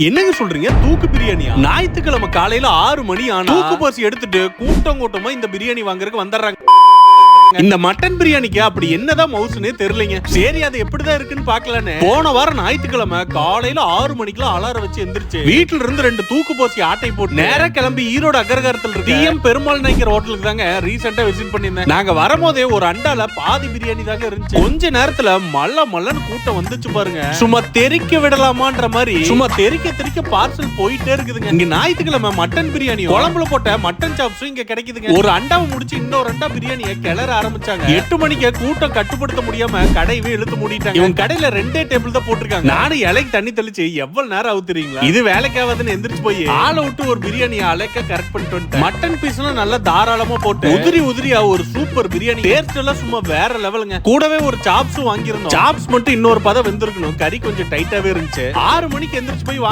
என்னங்க சொல்றீங்க? தூக்கு பிரியாணியா? ஞாயிற்றுக்கிழமை காலையில 6 மணி ஆனா தூக்கு பஸ் எடுத்துட்டு கூட்டம் கூட்டமா இந்த பிரியாணி வாங்குறதுக்கு வந்துடுறாங்க. இந்த மட்டன் பிரியாணிக்கு அப்படி என்னதான் மவுசுனே தெரியலங்க. சரி, அது எப்படிதான் இருக்குன்னு பாக்கலான்னு போன வாரம் ஞாயிற்றுக்கிழமை காலையில 6 மணிக்கெல்லாம் அலாரம் வச்சு எந்திரிச்சு வீட்டுல இருந்து 2 தூக்கு போசி ஆட்டை போட்டு நேரா கிளம்பி ஈரோடு அகரகாரத்தில் இருக்கு டிஎம் பெருமாள் நாயக்கர் ஹோட்டலுக்கு தாங்க ரீசெண்டா விசிட் பண்ணியிருந்தேன். நாங்க வரும்போதே ஒரு அண்டால பாதி பிரியாணி தாங்க இருந்துச்சு. கொஞ்ச நேரத்துல மல்லன்னு கூட்டம் வந்துச்சு பாருங்க. சும்மா தெறிக்க விடலாமான்ற மாதிரி சும்மா தெறிக்க பார்சல் போயிட்டே இருக்குதுங்க. இங்க ஞாயிற்றுக்கிழமை மட்டன் பிரியாணி குழம்புல போட்ட மட்டன் சாப்ஸும் இங்க கிடைக்குதுங்க. ஒரு அண்டாவை முடிச்சு இன்னொரு அண்டா பிரியாணியை கிளற ஆரம்பிச்சாங்க. 8 மணிக்கு கூட்டம் கட்டுப்படுத்த முடியாம கடையவே இழுத்து மூடிட்டாங்க. இவங்க கடையில 2 டேபிள் தான் போட்டிருக்காங்க. நானும் இலைக்கு தண்ணி தெளிச்சு எவ்வளவு நேரம் ஆகுறீங்களா, இது வேலைக்காவதுன்னு எந்திரிச்சு போய் ஆளை விட்டு ஒரு பிரியாணி அலைக்க கரெக்ட் பண்ணிட்டு வந்துட்டேன். மட்டன் பீஸ்லாம் நல்லா தாராளமா போட்டு உதிரியா ஒரு சூப்பர் பிரியாணி. டேஸ்ட் எல்லாம் சும்மா வேற லெவலுங்க. கூடவே ஒரு சாப்ஸும் வாங்கியிருந்தோம். சாப்ஸ் மட்டும் இன்னொரு பதம் வெந்திருக்கணும். கறி கொஞ்சம் டைட்டாவே இருந்துச்சு. 6 மணிக்கு எந்திரிச்சு போய்